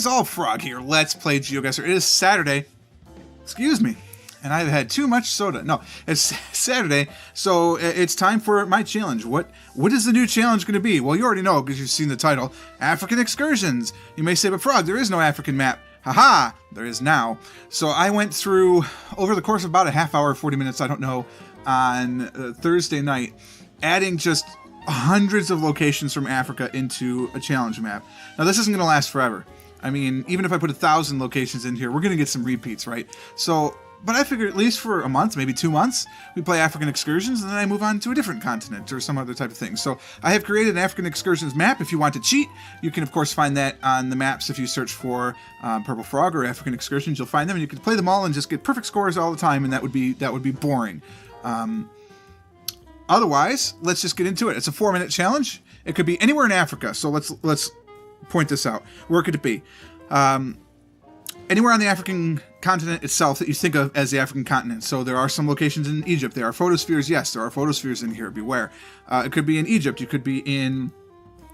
All Frog here. Let's play GeoGuessr. It is Saturday. Excuse me. And I've had too much soda. No, it's Saturday, so it's time for my challenge. What is the new challenge going to be? Well, you already know because you've seen the title. African Excursions. You may say, but Frog, there is no African map. Haha, there is now. So I went through, over the course of about a half hour, 40 minutes, I don't know, on Thursday night, adding just hundreds of locations from Africa into a challenge map. Now, this isn't going to last forever. I mean, even if I put 1,000 locations in here, we're going to get some repeats, right? So, but I figured at least for a month, maybe 2 months, we play African Excursions, and then I move on to a different continent or some other type of thing. So I have created an African Excursions map. If you want to cheat, you can, of course, find that on the maps. If you search for Purple Frog or African Excursions, you'll find them, and you can play them all and just get perfect scores all the time, and that would be boring. Otherwise, let's just get into it. It's a 4-minute challenge. It could be anywhere in Africa, so let's point this out. Where could it be? Anywhere on the African continent itself that you think of as the African continent. So there are some locations in Egypt. There are photospheres. Yes, there are photospheres in here. Beware. It could be in Egypt. You could be in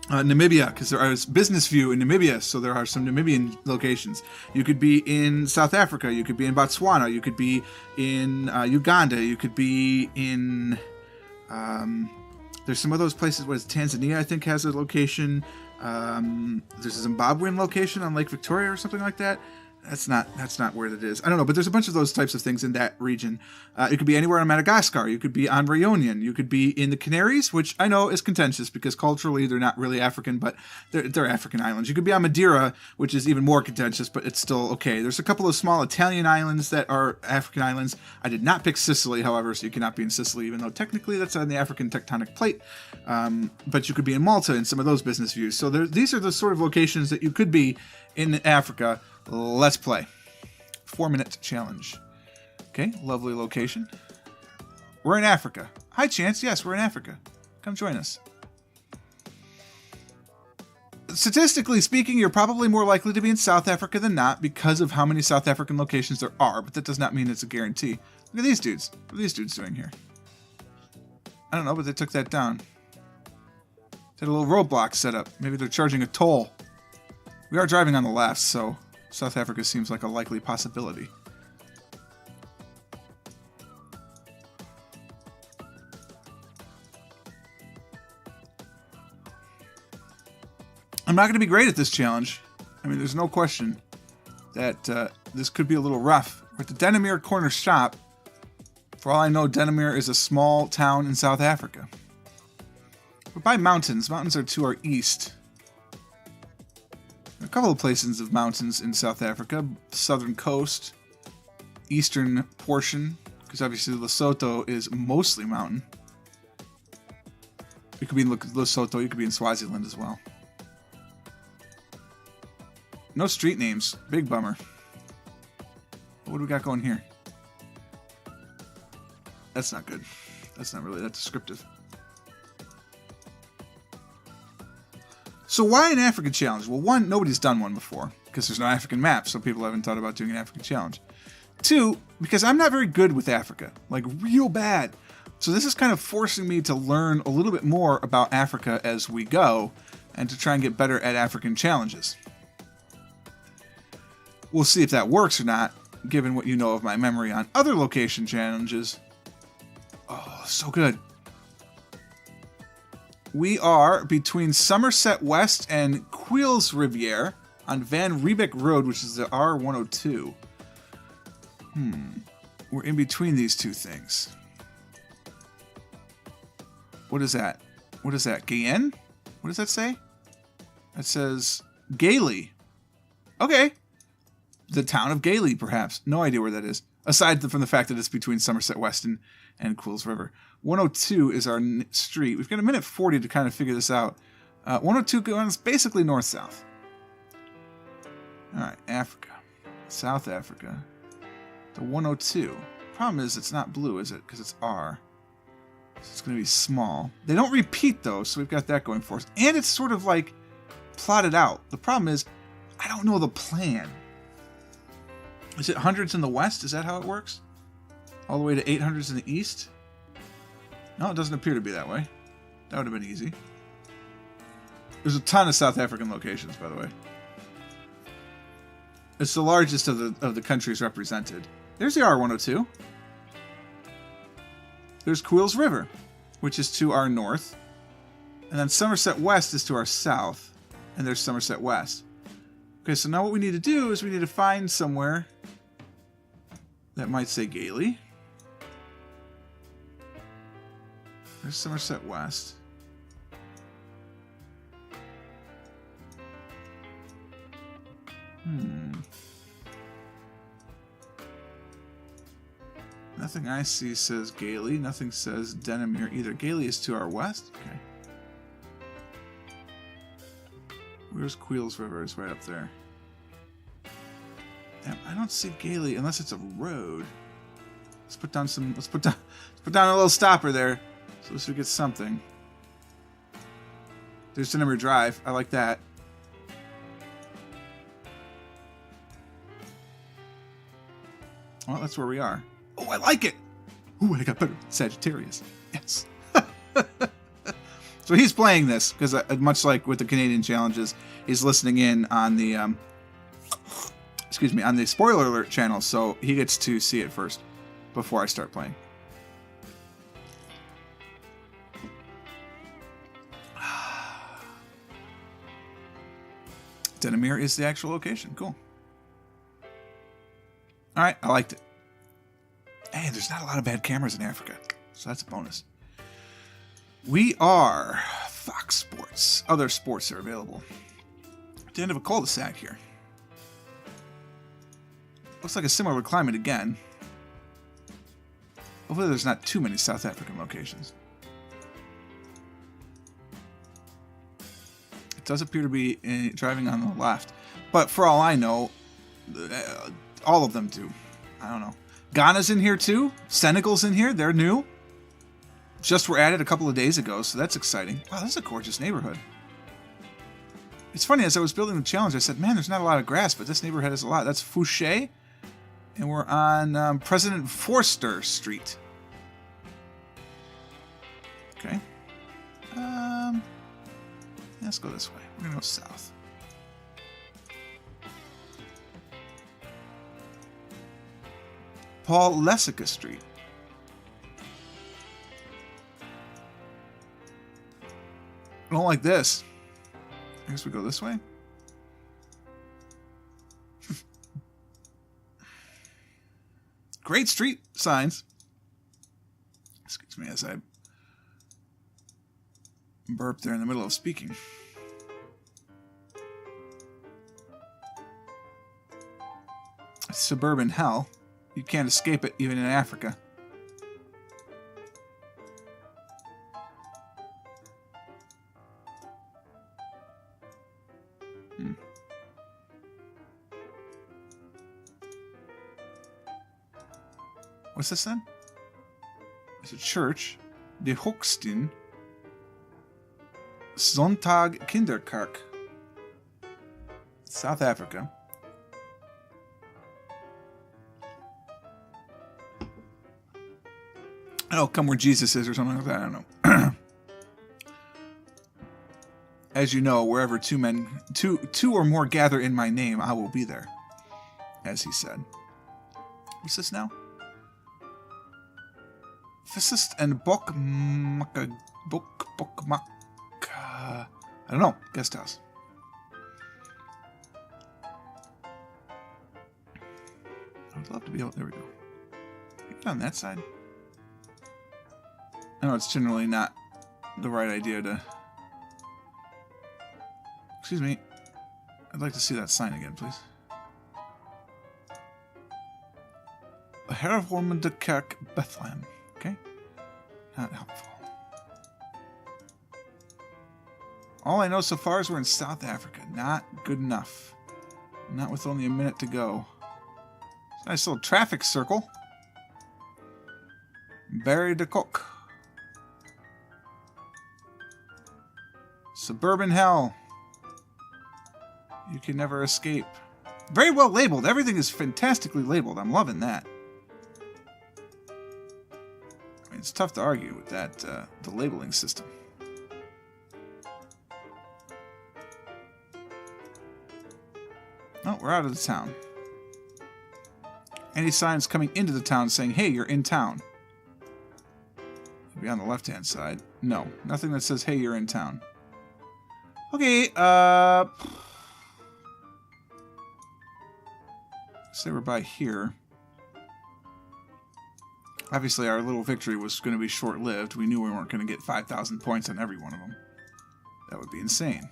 Namibia, because there is business view in Namibia, so there are some Namibian locations. You could be in South Africa. You could be in Botswana. You could be in Uganda. You could be in... there's some of those places. What is Tanzania? I think has a location. There's a Zimbabwean location on Lake Victoria or something like that. That's not where that is. I don't know, but there's a bunch of those types of things in that region. It could be anywhere on Madagascar. You could be on Réunion. You could be in the Canaries, which I know is contentious because culturally they're not really African, but they're African islands. You could be on Madeira, which is even more contentious, but it's still okay. There's a couple of small Italian islands that are African islands. I did not pick Sicily, however, so you cannot be in Sicily, even though technically that's on the African tectonic plate. But you could be in Malta in some of those business views. So these are the sort of locations that you could be in Africa. Let's play. 4-minute challenge. Okay, lovely location. We're in Africa. Hi, Chance. Yes, we're in Africa. Come join us. Statistically speaking, you're probably more likely to be in South Africa than not because of how many South African locations there are, but that does not mean it's a guarantee. Look at these dudes. What are these dudes doing here? I don't know, but they took that down. They had a little roadblock set up. Maybe they're charging a toll. We are driving on the left, so South Africa seems like a likely possibility. I'm not going to be great at this challenge. I mean, there's no question that this could be a little rough. We're at the Denemere Corner Shop. For all I know, Denemere is a small town in South Africa. We're by mountains. Mountains are to our east. A couple of places of mountains in South Africa. Southern coast, eastern portion, because obviously Lesotho is mostly mountain. You could be in Lesotho, you could be in Swaziland as well. No street names. Big bummer. What do we got going here? That's not good. That's not really that descriptive. So why an African challenge? Well, one, nobody's done one before because there's no African map, so people haven't thought about doing an African challenge. Two, because I'm not very good with Africa, like real bad. So this is kind of forcing me to learn a little bit more about Africa as we go and to try and get better at African challenges. We'll see if that works or not, given what you know of my memory on other location challenges. Oh, so good. We are between Somerset West and Queensrivier on Van Riebeck Road, which is the R102. We're in between these two things. What is that? What is that? Guyenne? What does that say? That says Gailey. Okay. The town of Gailey, perhaps. No idea where that is. Aside from the fact that it's between Somerset West and Quills River. 102 is our street. We've got a minute 40 to kind of figure this out. 102 goes basically north-south. Alright, Africa. South Africa. The 102. Problem is it's not blue, is it? Because it's R. So it's going to be small. They don't repeat, though, so we've got that going for us. And it's sort of like plotted out. The problem is I don't know the plan. Is it hundreds in the west? Is that how it works? All the way to 800s in the east? No, it doesn't appear to be that way. That would have been easy. There's a ton of South African locations, by the way. It's the largest of the countries represented. There's the R102. There's Quills River, which is to our north. And then Somerset West is to our south. And there's Somerset West. Okay, so now what we need to do is we need to find somewhere that might say Gailey. There's Somerset West. Nothing I see says Gailey. Nothing says Denomere either. Gailey is to our west? Okay. Where's Quills River? It's right up there. Damn, I don't see Gailey unless it's a road. Let's put down some. Let's put down a little stopper there, so we get something. There's Denomere Drive. I like that. Well, that's where we are. Oh, I like it! Ooh, I got better. Sagittarius. Yes. So he's playing this, because much like with the Canadian challenges, he's listening in on the, on the spoiler alert channel, so he gets to see it first, before I start playing. Denomere is the actual location. Cool. Alright, I liked it. Hey, there's not a lot of bad cameras in Africa, so that's a bonus. We are Fox Sports. Other sports are available. At the end of a cul-de-sac here. Looks like a similar climate again. Hopefully there's not too many South African locations. It does appear to be driving on the left. But for all I know, all of them do. I don't know. Ghana's in here too. Senegal's in here. They're new. Just were added a couple of days ago, so that's exciting. Wow, this is a gorgeous neighborhood. It's funny, as I was building the challenge, I said, man, there's not a lot of grass, but this neighborhood has a lot. That's Fouché, and we're on President Forster Street. Okay. Let's go this way. We're going to go south. Paul Lessica Street. I don't like this. I guess we go this way. Great street signs. Excuse me as I burp there in the middle of speaking. Suburban hell. You can't escape it even in Africa. What's this then? It's a church. De Hoogsten Sonntag Kinderkerk. South Africa. Oh, come where Jesus is or something like that. I don't know. As you know, wherever two or more gather in my name, I will be there. As he said. What's this now? Physicist and I don't know. Guest house. I'd love to be able. There we go. Get on that side. I know it's generally not the right idea to. Excuse me. I'd like to see that sign again, please. Hervormende Kerk, Bethlehem. Okay. Not helpful. All I know so far is we're in South Africa. Not good enough. Not with only a minute to go. Nice little traffic circle. Barry de Kock. Suburban hell. You can never escape. Very well labeled. Everything is fantastically labeled. I'm loving that. I mean, it's tough to argue with that, the labeling system. Oh, we're out of the town. Any signs coming into the town saying, hey, you're in town? Maybe on the left-hand side. No, nothing that says, hey, you're in town. Okay, say we're by here. Obviously, our little victory was going to be short-lived. We knew we weren't going to get 5,000 points on every one of them. That would be insane.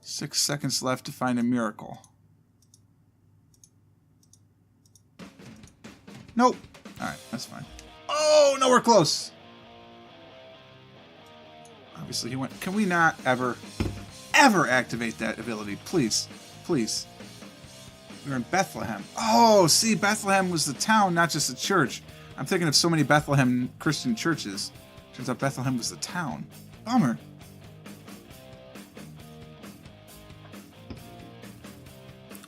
Six seconds left to find a miracle. Nope. Alright, that's fine. Oh, nowhere close! Obviously, he went... Can we not ever activate that ability? Please. Please. We're in Bethlehem. Oh, see, Bethlehem was the town, not just the church. I'm thinking of so many Bethlehem Christian churches. Turns out Bethlehem was the town. Bummer.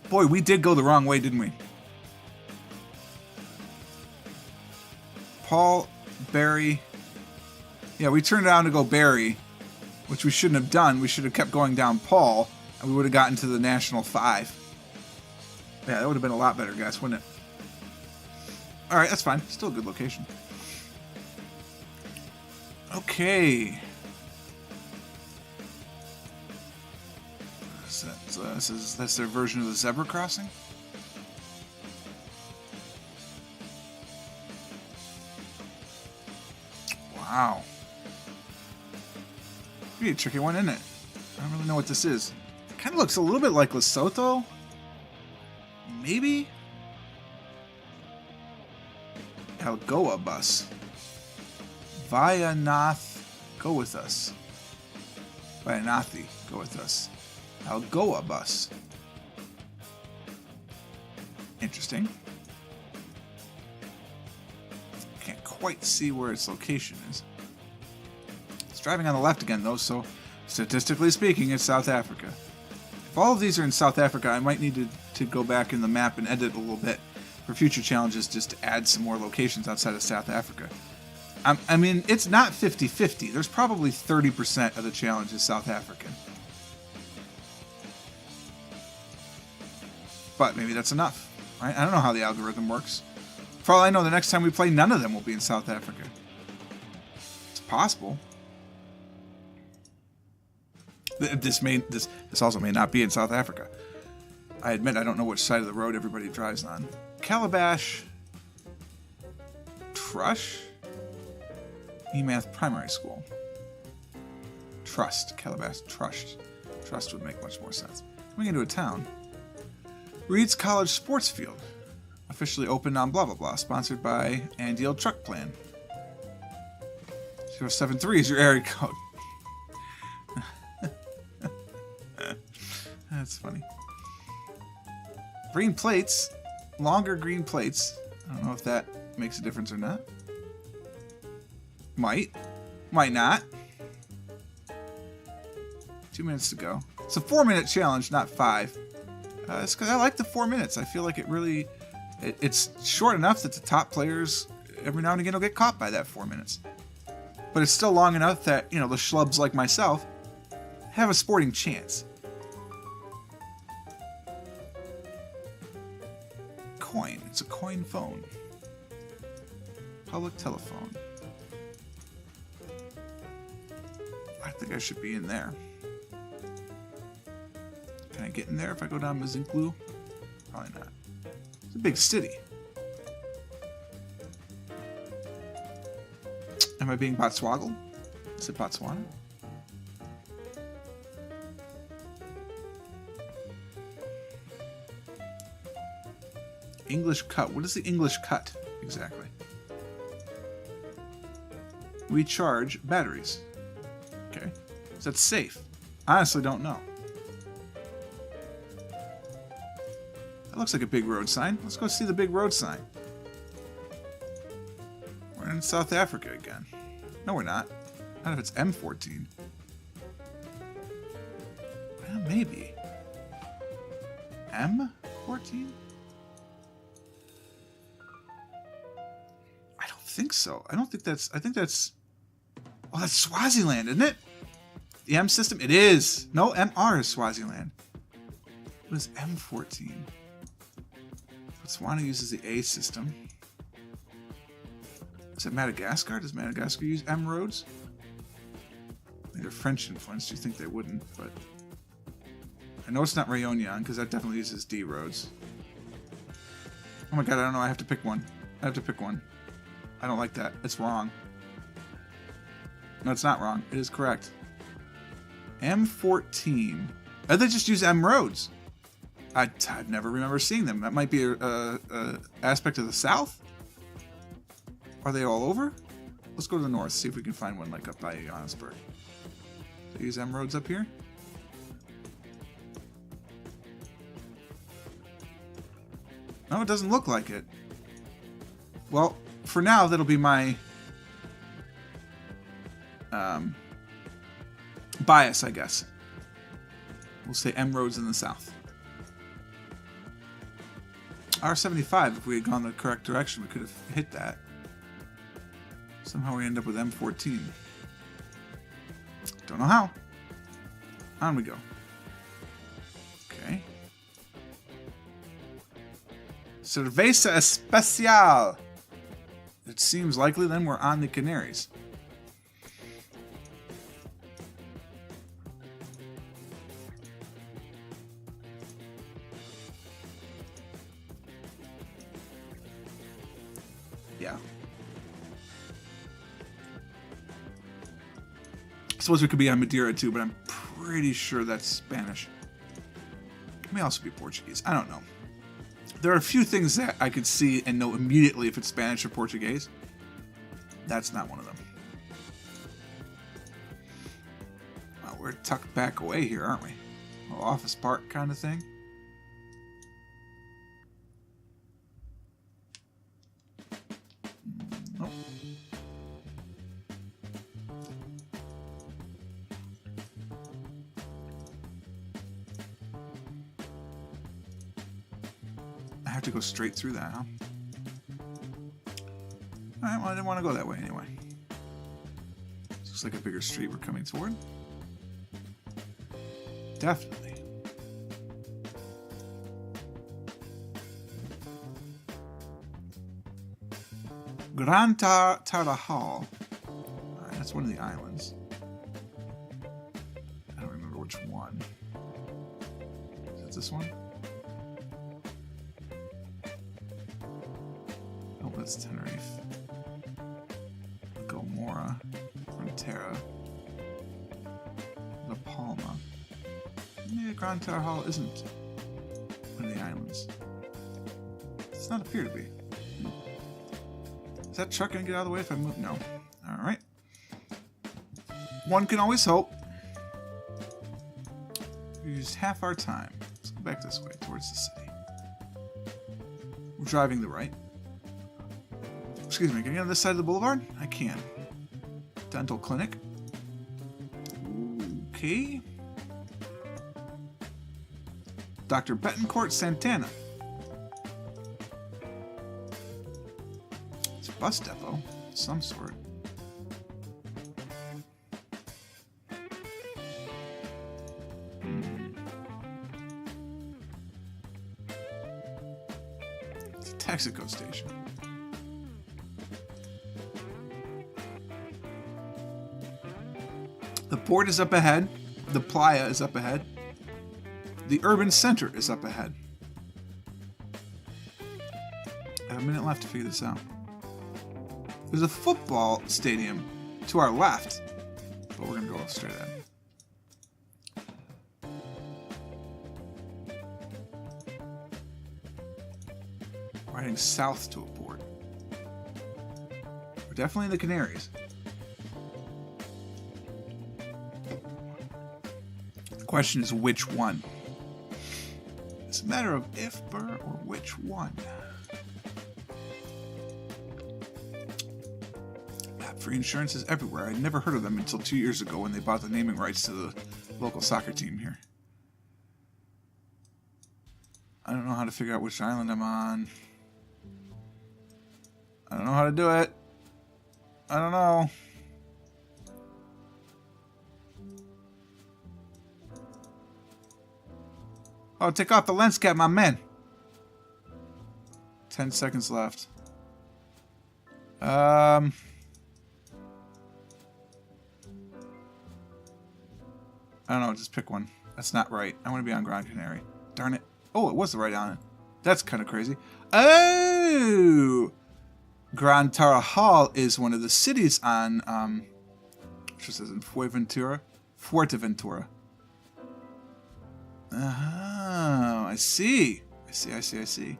Boy, we did go the wrong way, didn't we? Paul, Barry. Yeah, we turned around to go Barry, which we shouldn't have done. We should have kept going down Paul, and we would have gotten to the National 5. Yeah, that would have been a lot better, guys, wouldn't it? Alright, that's fine. Still a good location. Okay. That's their version of the zebra crossing? Wow. Pretty tricky one, isn't it? I don't really know what this is. It kind of looks a little bit like Lesotho. Maybe? Algoa bus. Vayanath, go with us. Vayanathi, go with us. Algoa bus. Interesting. Can't quite see where its location is. It's driving on the left again, though, so statistically speaking, it's South Africa. If all of these are in South Africa, I might need to go back in the map and edit a little bit for future challenges just to add some more locations outside of South Africa. I mean, it's not 50-50. There's probably 30% of the challenge is South African. But maybe that's enough, right? I don't know how the algorithm works. For all I know, the next time we play, none of them will be in South Africa. It's possible. This also may not be in South Africa. I admit I don't know which side of the road everybody drives on. Calabash Trush? Emath Primary School. Trust. Calabash Trust. Trust would make much more sense. Coming into a town. Reed's College Sports Field. Officially opened on blah blah blah. Sponsored by Andiel Truck Plan. 073 is your area code. That's funny. Green plates. Longer green plates. I don't know if that makes a difference or not. Might. Might not. 2 minutes to go. It's a 4-minute challenge, not 5. It's because I like the 4 minutes. I feel like it really... It's short enough that the top players every now and again will get caught by that 4 minutes. But it's still long enough that, you know, the schlubs like myself have a sporting chance. Coin. It's a coin phone. Public telephone. I think I should be in there. Can I get in there if I go down Mazinklu? Probably not. It's a big city. Am I being Botswoggled? Is it Botswana? English cut. What is the English cut exactly? We charge batteries. Okay. Is that safe? I honestly don't know. That looks like a big road sign. Let's go see the big road sign. We're in South Africa again. No, we're not. Not if it's M14. Well, maybe. M14? I don't think so. I don't think that's... I think that's... Oh, that's Swaziland, isn't it? The M system? It is. No, MR is Swaziland. What is M14? Botswana uses the A system. Is it Madagascar? Does Madagascar use M roads? They're French influenced. You think they wouldn't, but I know it's not Réunion because that definitely uses D roads. Oh my god, I don't know. I have to pick one. I have to pick one. I don't like that. It's wrong. No, it's not wrong. It is correct. M14. Oh, they just use M roads. I've never remember seeing them. That might be a aspect of the South. Are they all over? Let's go to the north, see if we can find one like up by Johannesburg. They use M roads up here. No, it doesn't look like it. Well, for now, that'll be my bias, I guess. We'll say M roads in the south. R75, if we had gone the correct direction, we could have hit that. Somehow we end up with M14. Don't know how. On we go. Okay. Cerveza Especial. It seems likely then we're on the Canaries. Yeah. I suppose we could be on Madeira too, but I'm pretty sure that's Spanish. It may also be Portuguese. I don't know. There are a few things that I could see and know immediately if it's Spanish or Portuguese. That's not one of them. Well, we're tucked back away here, aren't we? Well, office park kind of thing. Nope. I have to go straight through that, huh? Alright, well, I didn't want to go that way anyway. This looks like a bigger street we're coming toward. Definitely. Gran Tarajal. Alright, that's one of the islands. I don't remember which one. Is that this one? Oh, that's Tenerife. Gomorrah. Frontera. La Palma. Maybe Gran Tarajal isn't one of the islands. It does not appear to be. Is that truck gonna get out of the way if I move? No. Alright. One can always hope. We used half our time. Let's go back this way, towards the city. We're driving the right. Excuse me, can I get on this side of the boulevard? I can. Dental clinic. Okay. Dr. Betancourt Santana. It's a bus depot of some sort. It's a Texaco station. The port is up ahead. The playa is up ahead. The urban center is up ahead. I have a minute left to figure this out. There's a football stadium to our left, but we're going to go straight ahead. We're heading south to a port. We're definitely in the Canaries. The question is which one? It's a matter of if, Burr, or which one. Free insurance is everywhere. I'd never heard of them until 2 years ago when they bought the naming rights to the local soccer team here. I don't know how to figure out which island I'm on. I don't know how to do it. I don't know. Oh, take off the lens cap, my man. 10 seconds left. I don't know, just pick one. That's not right. I want to be on Gran Canaria. Darn it. Oh, it was the right island. That's kind of crazy. Oh! Gran Tarajal is one of the cities on, which is in Fuerteventura. Oh, I see. I see.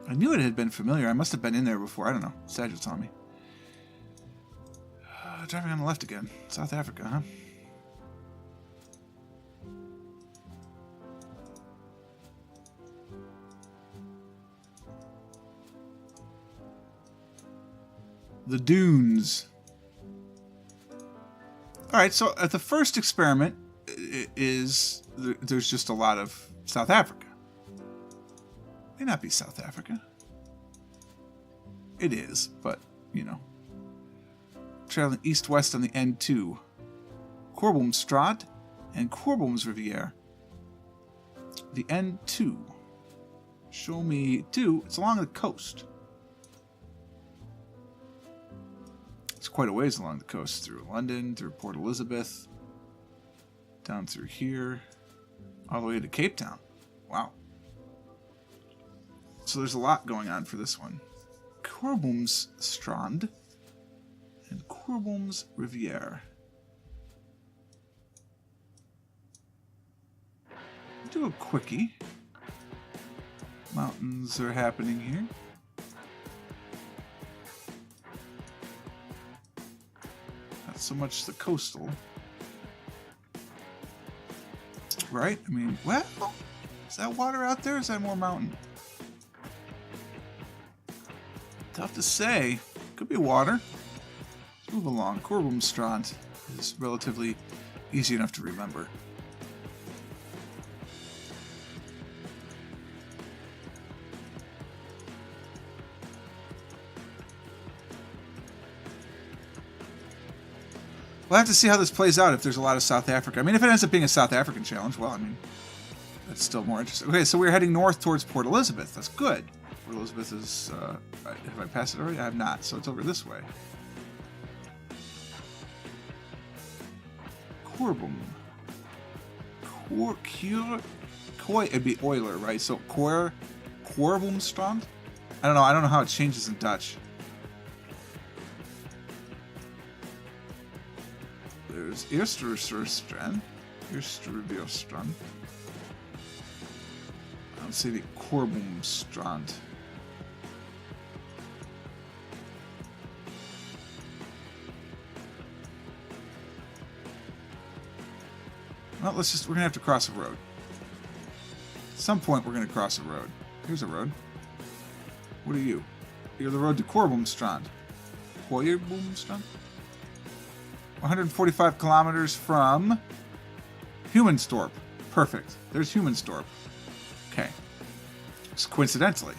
I knew it had been familiar. I must have been in there before. I don't know. Sag was telling me. Driving on the left again. South Africa, huh? The dunes. Alright, so at the first experiment is there's just a lot of South Africa. May not be South Africa. It is, but, you know. Traveling east-west on the N2. Korboomstraat and Korboomsrivier. The N2. Show me 2. It's along the coast. It's quite a ways along the coast. Through London, through Port Elizabeth. Down through here. All the way to Cape Town. Wow. So there's a lot going on for this one. Korboomstrand and Korboomsrivier. Do a quickie. Mountains are happening here. Not so much the coastal. Right? I mean, well, is that water out there or is that more mountain? Tough to say. Could be water. Let's move along. Korboomstrand is relatively easy enough to remember. We'll have to see how this plays out if there's a lot of South Africa. I mean, if it ends up being a South African challenge, well, I mean, that's still more interesting. Okay, so we're heading north towards Port Elizabeth. That's good. Port Elizabeth is, have I passed it already? I have not, so it's over this way. Korboom. Koi, it'd be Euler, right? So Korboomstrand? I don't know how it changes in Dutch. There's Eersterstrand. Eersterstrand. I don't see the Korboomstrand. Well, we're going to have to cross a road. At some point, we're going to cross a road. Here's a road. What are you? You're the road to Korboomstrand. Korboomstrand? 145 kilometers from Humansdorp. Perfect. There's Humansdorp. Okay. Just coincidentally,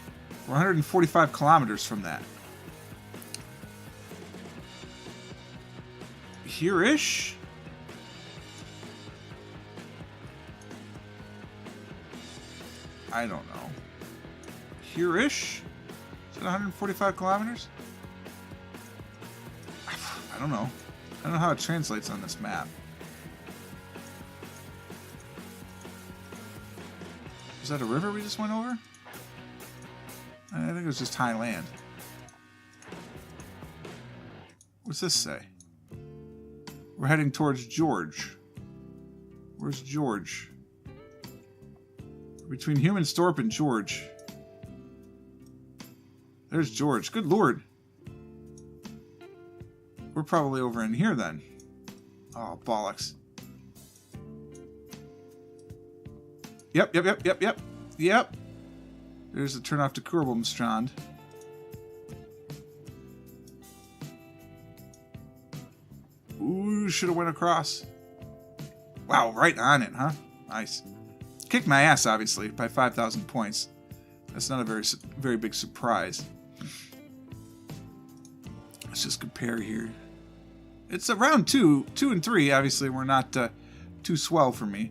we're 145 kilometers from that. Here-ish? I don't know. Here-ish? Is it 145 kilometers? I don't know. I don't know how it translates on this map. Is that a river we just went over? I think it was just high land. What's this say? We're heading towards George. Where's George? Between Humansdorp and George. There's George. Good lord. We're probably over in here then. Oh, bollocks. Yep. There's the turn off to Korboomstrand. Ooh, should have went across. Wow, right on it, huh? Nice. Kicked my ass, obviously, by 5,000 points. That's not a very big surprise. Let's just compare here. It's around 2 and 3. Obviously, we're not too swell for me.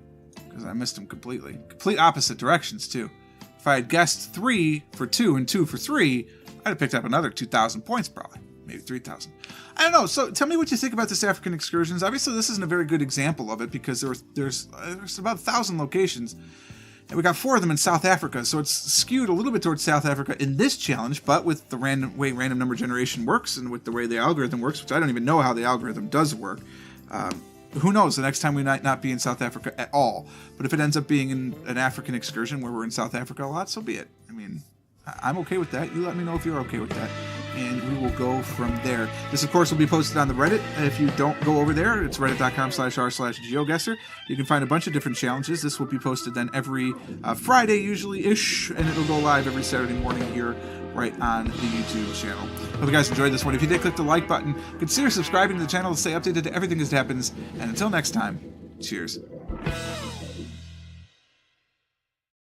because I missed them completely. Complete opposite directions, too. If I had guessed 3 for 2 and 2 for 3, I'd have picked up another 2,000 points probably. Maybe 3,000. I don't know. So tell me what you think about this African Excursions. Obviously, this isn't a very good example of it because there's about 1,000 locations. And we got 4 of them in South Africa, so it's skewed a little bit towards South Africa in this challenge, but with the way random number generation works and with the way the algorithm works, which I don't even know how the algorithm does work, who knows, the next time we might not be in South Africa at all. But if it ends up being in an African excursion where we're in South Africa a lot, so be it. I mean, I'm okay with that. You let me know if you're okay with that, and we will go from there. This, of course, will be posted on the Reddit. If you don't go over there, it's reddit.com/r/GeoGuessr. You can find a bunch of different challenges. This will be posted then every Friday, usually-ish, and it'll go live every Saturday morning here right on the YouTube channel. Hope you guys enjoyed this one. If you did, click the like button. Consider subscribing to the channel to stay updated to everything that happens. And until next time, cheers.